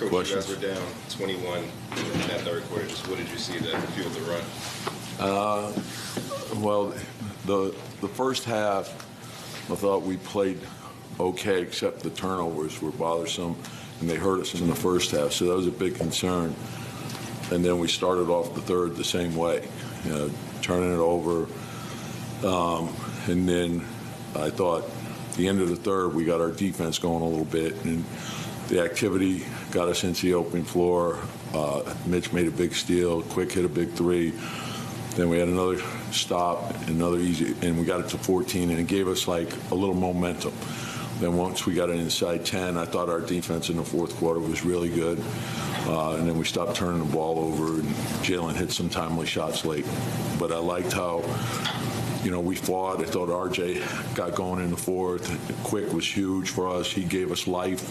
Coach, questions. you guys were down 21 in that third quarter. Just what did you see that fueled the run? Well, the first half, I thought we played okay, except the turnovers were bothersome, and they hurt us in the first half. So that was a big concern. And then we started off the third the same way, turning it over. And then I thought the end of the third, we got our defense going a little bit, and the activity got us into the open floor. Mitch made a big steal. Quick hit a big three. Then we had another stop, another easy, and we got it to 14, and it gave us like a little momentum. Then once we got it inside 10, I thought our defense in the fourth quarter was really good. And then we stopped turning the ball over, and Jalen hit some timely shots late. But I liked how, we fought. I thought RJ got going in the fourth. Quick was huge for us. He gave us life.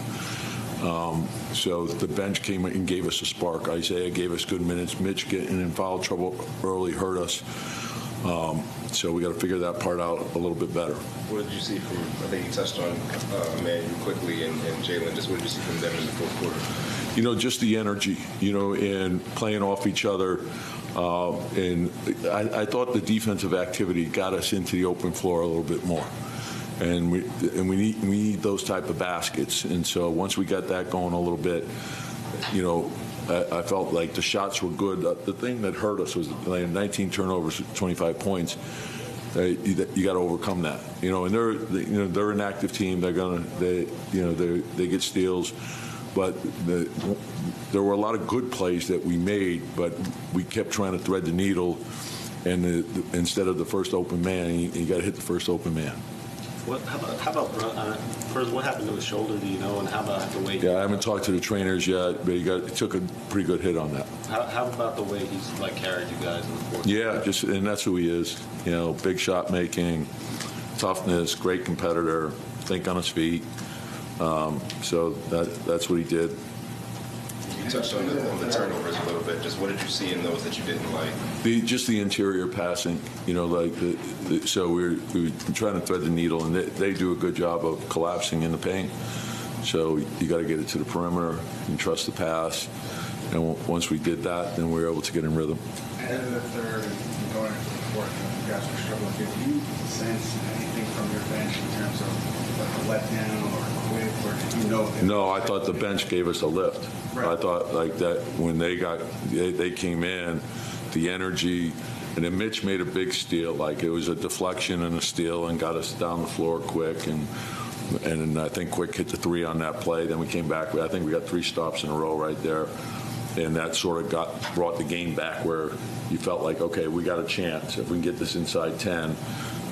So the bench came and gave us a spark. Isaiah gave us good minutes. Mitch getting in foul trouble early hurt us. So we got to figure that part out a little bit better. What did you see from, I think you touched on Manu quickly and Jalen, just what did you see from them in the fourth quarter? Just the energy, and playing off each other. And I thought the defensive activity got us into the open floor a little bit more. And we need those type of baskets. And so once we got that going a little bit, I felt like the shots were good. The thing that hurt us was 19 turnovers, 25 points. You got to overcome that, And they're an active team. They get steals, but there were a lot of good plays that we made, but we kept trying to thread the needle. And instead of the first open man, you got to hit the first open man. How about first, what happened to his shoulder, do you know, and how about the way? Yeah, I haven't talked to the trainers yet, but he took a pretty good hit on that. How about the way he's carried you guys in the fourth? Yeah, and that's who he is. Big shot making, toughness, great competitor, think on his feet. So that's what he did. You touched on the turnovers a little bit. Just what did you see in those that you didn't like? Just the interior passing, so we're trying to thread the needle, and they do a good job of collapsing in the paint. So you got to get it to the perimeter and trust the pass. And once we did that, then we were able to get in rhythm. Ahead of the third and going into the fourth, you guys were struggling. Did you sense anything from your bench in terms of like a letdown or a quit, or did you know? No, I thought the bench gave us a lift. Right. I thought like that when they came in, the energy, and then Mitch made a big steal. Like it was a deflection and a steal, and got us down the floor quick. And I think Quick hit the three on that play. Then we came back. I think we got 3 stops in a row right there. And that sort of brought the game back where you felt like, okay, we got a chance. If we can get this inside 10,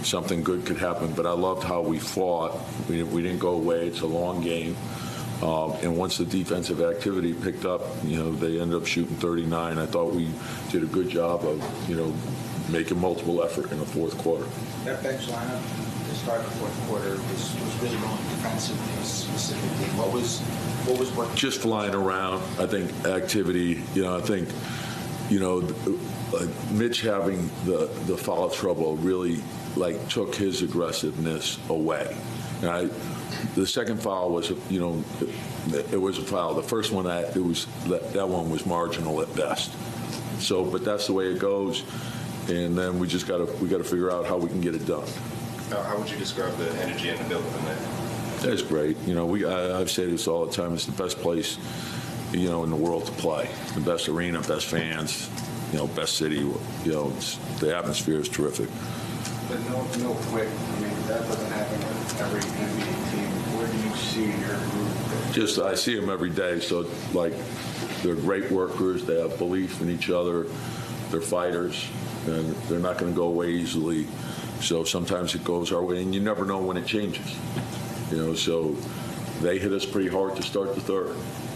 something good could happen. But I loved how we fought. We didn't go away. It's a long game. And once the defensive activity picked up, they ended up shooting 39. I thought we did a good job of, making multiple effort in the fourth quarter. That bench lineup to start the fourth quarter was really wrong defensively, specifically. What was working? Just flying around. I think activity. Mitch having the foul trouble really took his aggressiveness away. And the second foul was, it was a foul. The first one, that one was marginal at best. So, but that's the way it goes. And then we got to figure out how we can get it done. How would you describe the energy in the building tonight? That's great. I've said this all the time. It's the best place, in the world to play. The best arena, best fans, best city. The atmosphere is terrific. But no Quick. That doesn't happen with every NBA team. Where do you see your group? I see them every day. So, they're great workers. They have belief in each other. They're fighters, and they're not going to go away easily. So sometimes it goes our way, and you never know when it changes. So they hit us pretty hard to start the third,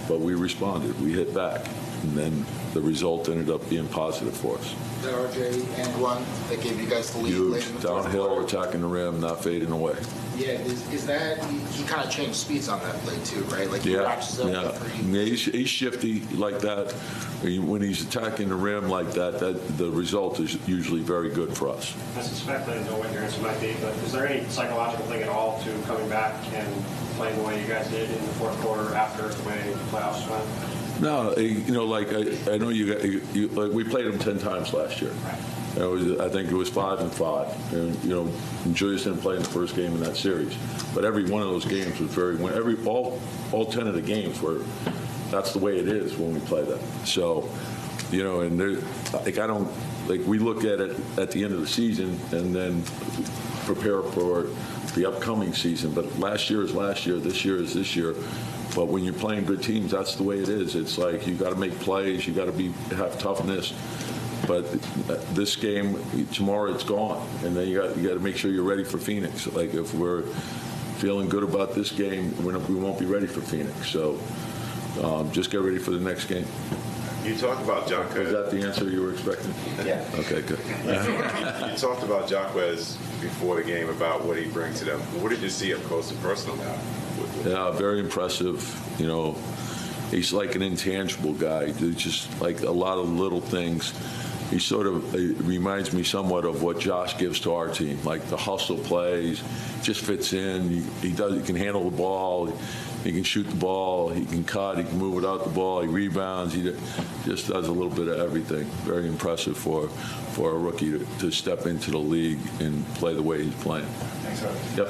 but we responded. We hit back, and then the result ended up being positive for us. The RJ and one that gave you guys the lead. Huge, late in the fourth downhill, quarter. attacking the rim, not fading away. Yeah, is that he kind of changed speeds on that play too, right? He ratchets up the three. Yeah, he's shifty like that. When he's attacking the rim like that, the result is usually very good for us. I suspect I know what your answer might be, but is there any psychological thing at all to coming back and playing the way you guys did in the fourth quarter after the way the playoffs went? No, like I know you like we played them 10 times last year. I think it was 5-5, and Julius didn't play in the first game in that series, but every one of those games was all 10 of the games were. That's the way it is when we play them. So, and we look at it at the end of the season and then prepare for the upcoming season. But last year is last year, this year is this year. But when you're playing good teams, that's the way it is. It's like you got to make plays, you got to have toughness. But this game tomorrow, it's gone, and then you got to make sure you're ready for Phoenix. Like if we're feeling good about this game, we won't be ready for Phoenix. So just get ready for the next game. You talked about Jacquez. Is that the answer you were expecting? Yeah. Okay, good. You talked about Jacquez before the game about what he brings to them. What did you see up close and personal now? Yeah, very impressive. He's like an intangible guy. There's just like a lot of little things. He it reminds me somewhat of what Josh gives to our team, like the hustle plays, just fits in. He can handle the ball. He can shoot the ball. He can cut. He can move without the ball. He rebounds. He just does a little bit of everything. Very impressive for a rookie to step into the league and play the way he's playing. Thanks, Harvey. Yep.